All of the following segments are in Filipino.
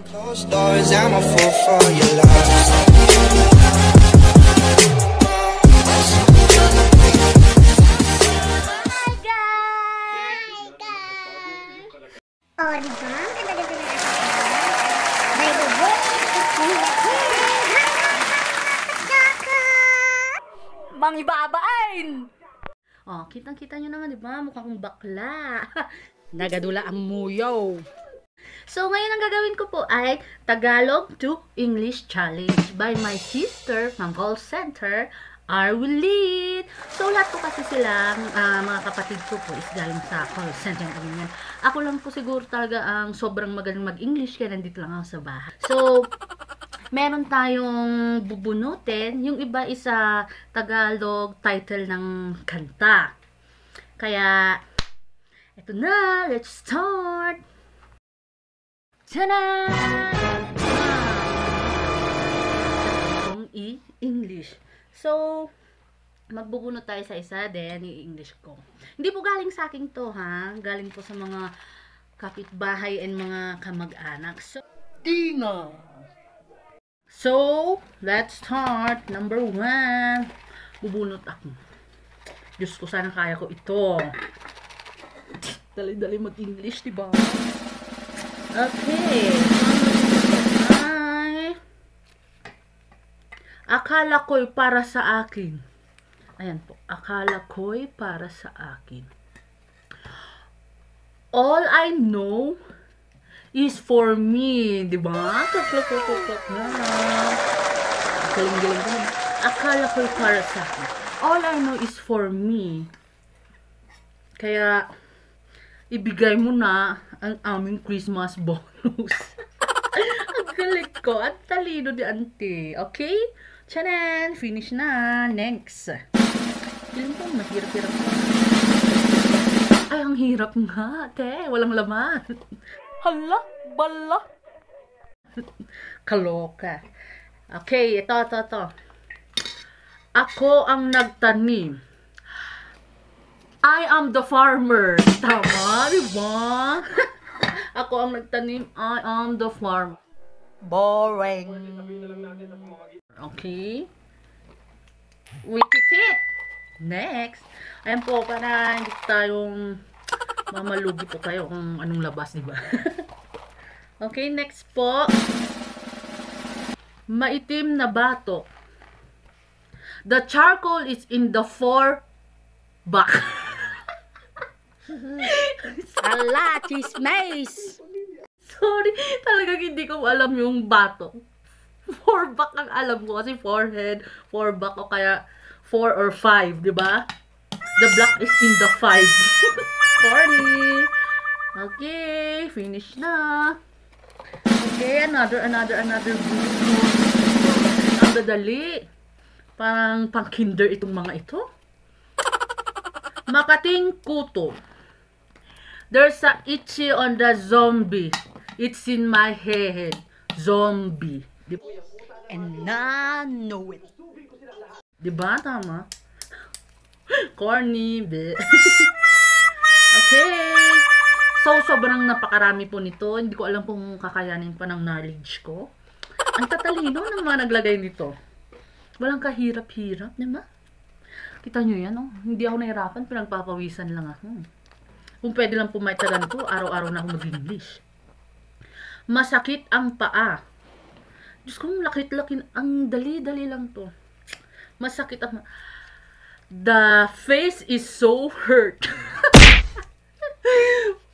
Closed doors, I'm a fool for your love. Oh, di ba? Ang ganda-ganda na natin. By the way, it's me again. Mangibabain! Oh, kitang-kita nyo naman, di ba? Mukha kong bakla. Nagadula ang muyaw. So, ngayon ang gagawin ko po ay Tagalog to English Challenge by my sister from call center, Arwilit. So, lahat po kasi sila, mga kapatid ko po is galing sa call center. Ako lang po siguro talaga ang sobrang magaling mag-English kaya nandito lang ako sa bahay. So, meron tayong bubunutin. Yung iba is Tagalog title ng kanta. Kaya, eto na, let's start! Tada! Itong i-English. So, magbubunot tayo sa isa, then i-English ko. Hindi po galing sa akin to, ha? Galing po sa mga kapitbahay and mga kamag-anak. So, Tina! So, let's start. Number 1. Bubunot ako. Diyos ko, sana kaya ko ito. Dali-dali mag-English, diba? Okay. Ay, akala ko'y para sa akin. Ayan po. Akala ko'y para sa akin. All I know is for me. Diba? Galing-galing ko. Akala ko'y para sa akin. All I know is for me. Kaya, ibigay mo na ang aming Christmas bonus. Ang galit ko. At talino di ante. Okay? Charan! Finish na. Next. Feeling ko mahirap-hirap. Ay, ang hirap nga. Te, walang laman. Hala, bala. Kaloka. Okay, ito. Ako ang nagtanim. I am the farmer. Tama, diba? Ako ang nagtanim. I am the farmer. Boring. Okay. Wikiti. Next. Ayan po, para hindi tayong mamalugi po tayo kung anong labas, diba? Okay, next po. Maitim na bato. The charcoal is in the back. Ala, chismis! Sorry, talagang hindi ko alam yung bato. Back ang alam ko kasi forehead, back o kaya 4 or 5, di ba? The black is in the 5. Sorry. Okay, finish na. Okay, another video. Ang dadali. Parang pang-kinder itong mga ito. Makating kuto. There's a itchy on the zombie. It's in my head. Zombie. And I know it. Diba? Tama? Corny. Okay. So, sobrang napakarami po nito. Hindi ko alam kung kakayanin pa ng knowledge ko. Ang tatalino ng mga naglagay nito. Walang kahirap-hirap, diba? Kita nyo yan, oh. Hindi ako nahirapan, pinagpapawisan lang ako. Kung pwede lang pumaitagan ko, araw-araw na ako mag-English. Masakit ang paa. Diyos ko, lakit-lakin. Ang dali-dali lang to. Masakit ang... The face is so hurt.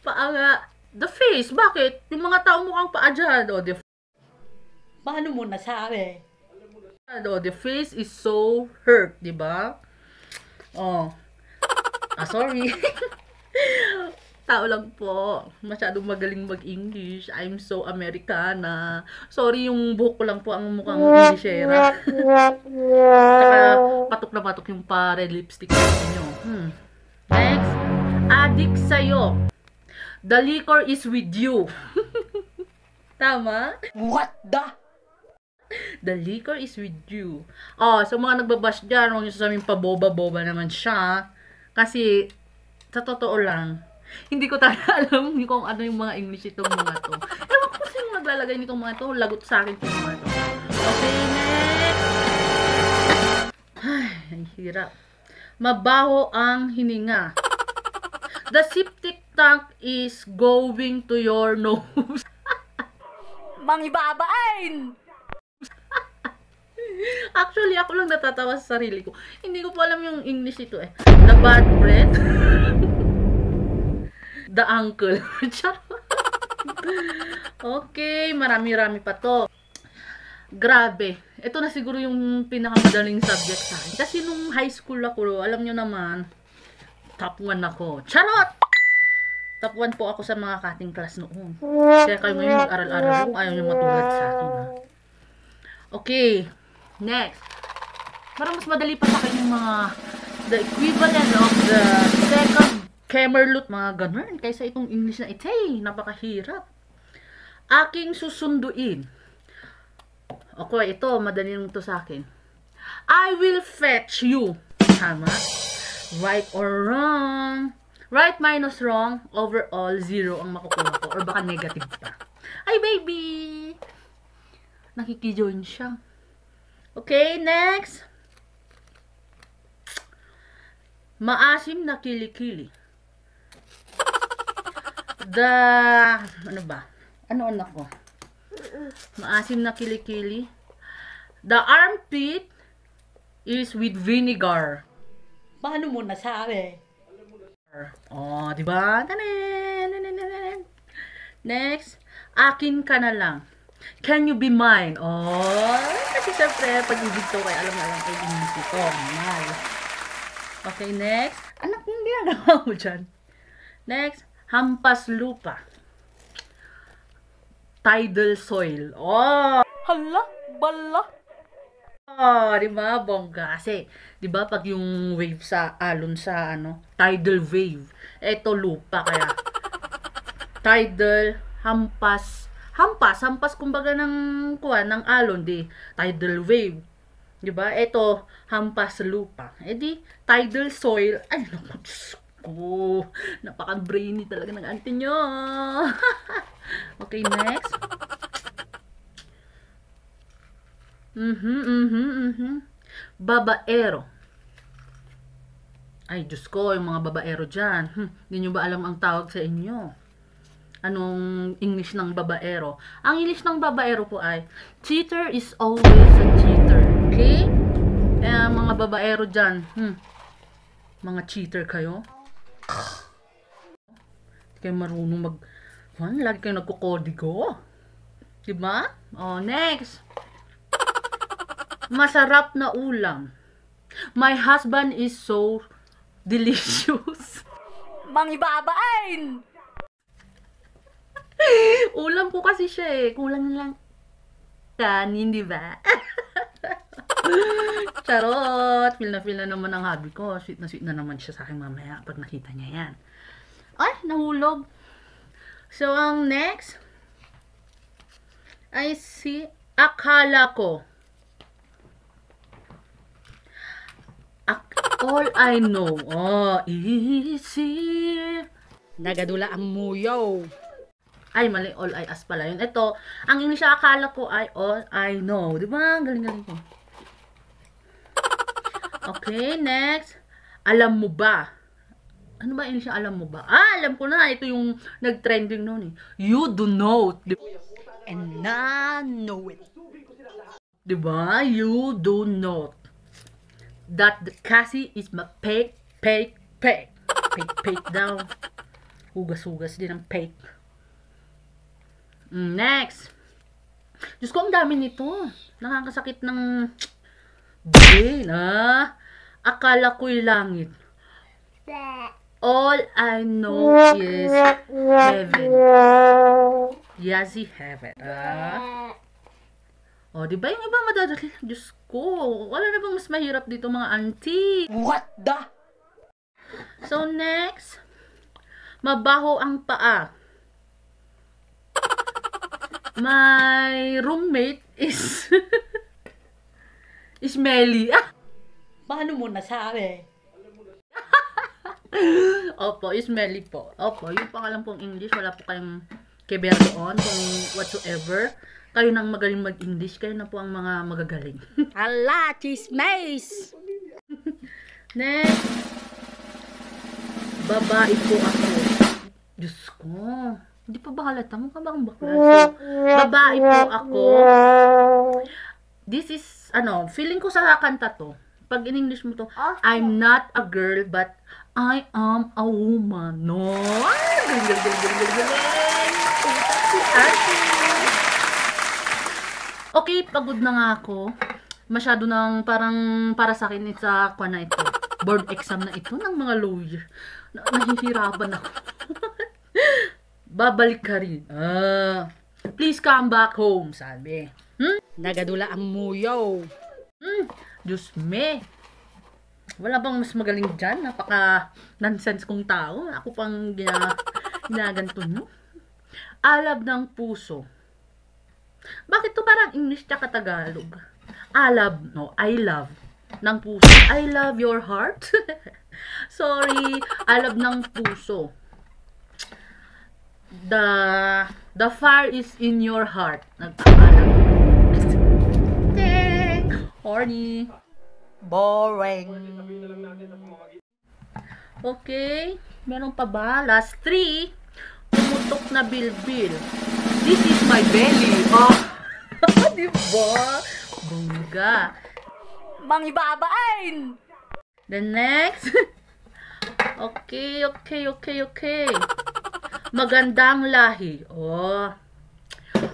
Paa nga. The face, bakit? Yung mga tao mukhang paa dyan. O, paano mo nasabi? O, the face is so hurt, diba? Oh. Sorry. Tao lang po. Masyadong magaling mag-English. I'm so Americana. Sorry, yung buhok ko lang po ang mukhang Englishera. Saka patok na patok yung pa-red lipstick niyo. Next. Adik sa'yo. The liquor is with you. Tama? What the? The liquor is with you. Oh, so mga nagbabash dyan, huwag nyo sasabihin paboba-boba naman siya. Kasi, sa totoo lang, hindi ko talaga alam kung ano yung mga English itong mga to. Ewan ko kasi yung paglalagay nitong mga ito, lagot sa akin itong mga ito. Okay, next. Ay, hirap. Mabaho ang hininga. The septic tank is going to your nose. Mangibabain! Actually, ako lang natatawa sa sarili ko. Hindi ko po alam yung English ito eh. The bad breath. The uncle. Okay, marami-rami pa to. Grabe. Ito na siguro yung pinakamadaling subject sa akin. Kasi nung high school ako, alam nyo naman, top 1 ako. Charot! Top 1 po ako sa mga cutting class noon. Kaya kayo ngayon mag-aral-aral kung ayaw nyo matulad sa akin. Ha? Okay. Next. Parang mas madali pa sa akin yung mga the equivalent of the second Kemerlut, mga ganun. Kaysa itong English na ito. Napakahirap. Aking susunduin. Okay, ito. Madali lang ito sa akin. I will fetch you. Tama? Right or wrong? Right minus wrong, overall, 0 ang makukuha ko. Or baka negative pa. Ay, baby! Nakikijoin siya. Okay, next. Maasim na kilikili. Ano ba? Ano anak ko? Maasim na kilikili. The armpit is with vinegar. Paano mo nasabi? Oh, di ba? Next, akin ka na lang. Can you be mine? Oh, kasi syempre, pag-ibig to kay alam kay English ito. Nice. Okay, next. Anak, hindi ginagawa mo dyan. Next, hampas lupa. Tidal soil. Oh! Hala, bala. Oh, di ba? Bongga. Kasi, di ba, pag yung wave sa alon sa tidal wave, eto lupa kaya. Tidal, hampas kumbaga ng ng alon di tidal wave. Di ba? Eto hampas lupa. Eh di tidal soil. Ay, naku, Diyos ko. Napaka-brainy talaga ng auntie nyo. Okay, next. Babaero. Ay, Diyos ko, yung mga babaero dyan. Hindi nyo ba alam ang tawag sa inyo? Anong English ng babaero? Ang English ng babaero po ay, cheater is always a cheater. Okay? Mga babaero dyan, mga cheater kayo. Hindi kayo marunong lagi kayo nagkukodigo. Diba? Oh, next. Masarap na ulam. My husband is so delicious. Mangibabain! Ulam po kasi siya eh. Kulang na lang kanin, di ba? Charot! Feel na naman ang hobby ko. Sweet na naman siya sa akin mamaya pag nakita niya yan. Ay, nahulog. So, ang next ay si akala ko. All I know. Oh, easy. Nagadula ang muyaw. Ay, mali. All I as pala yun. Ito, ang English akala ko ay all I know. Di ba? Galing-galing ko. Okay, next. Alam mo ba? Ano ba English alam mo ba? Alam ko na. Ito yung nag-trending noon eh. You do know. And I know it. Di ba? You do not. That the Cassie is ma fake daw. Hugas-hugas din ang fake. Next. Diyos ko, ang dami nito. Nakakasakit ng brain, ha? Akala ko'y langit. All I know is heaven. Yazi heaven. O, di ba yung iba madadali? Diyos ko, wala na bang mas mahirap dito mga auntie? What the? So, next. Mabaho ang paa. My roommate is smelly. Paano mo nasabi? Opo, smelly po. Opo, yung pangalan pong English, wala po kayong Keber doon, kung whatsoever. Kayo nang magaling mag-English, kayo na po ang mga magagaling. Hala, chismis! Next. Babae po ako. Diyos ko. Hindi pa ba halata? Mukha ba ang bakla? So, babae po ako. This is, feeling ko sa kanta to. Pag in English mo to, I'm not a girl, but I am a woman. No? Okay, pagod na nga ako. Masyado nang parang para sa akin sa kwa na ito. Board exam na ito ng mga lawyer. Nahihirapan ako. Babalik ka rin. Please come back home, sabi. Nagadula ang muyaw. Diyos me. Wala bang mas magaling dyan? Napaka-nonsense kong tao. Ako pang ginaganto nyo. Alab ng puso. Bakit to parang English tsaka Tagalog? Alab, no, I love ng puso. I love your heart. Sorry, alab ng puso. The fire is in your heart. Nagpapalab. Dang! Horny. Boring. Okay, meron pa ba? Last 3. Tumutok na bilbil. This is my belly. Oh, diba? Bongga. Mangibabain. The next. Okay. Magandang lahi. Oh.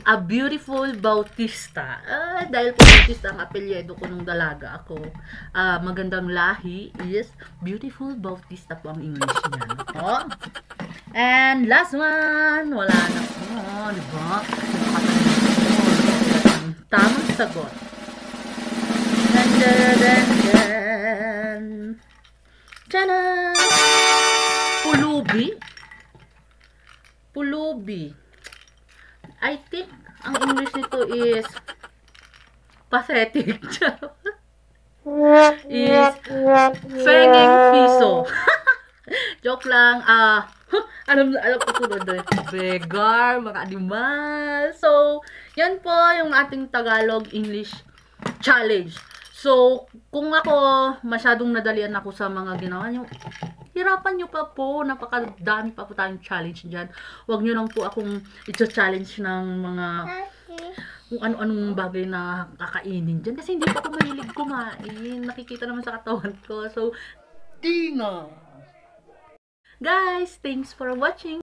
A beautiful Bautista. Dahil po Bautista ang apelyido ko nung dalaga ako. Magandang lahi is beautiful Bautista po ang English niya. Oh. And last one. Wala na po. Diba? Tamang sagot. Tchanan! Pulubi. I think ang English nito is pathetic. Is fenging piso. Joke lang. Alam ko sunod doon. Beggar, mga animal. So, yan po yung ating Tagalog-English challenge. So, kung ako masyadong nadalian ako sa mga ginawa nyo, hirapan nyo pa po. Napakadami pa po tayong challenge dyan. Huwag nyo lang po akong i-challenge ng mga kung ano-anong bagay na kakainin dyan. Kasi hindi pa ako mahilig kumain. Nakikita naman sa katawan ko. So, di na. Guys, thanks for watching.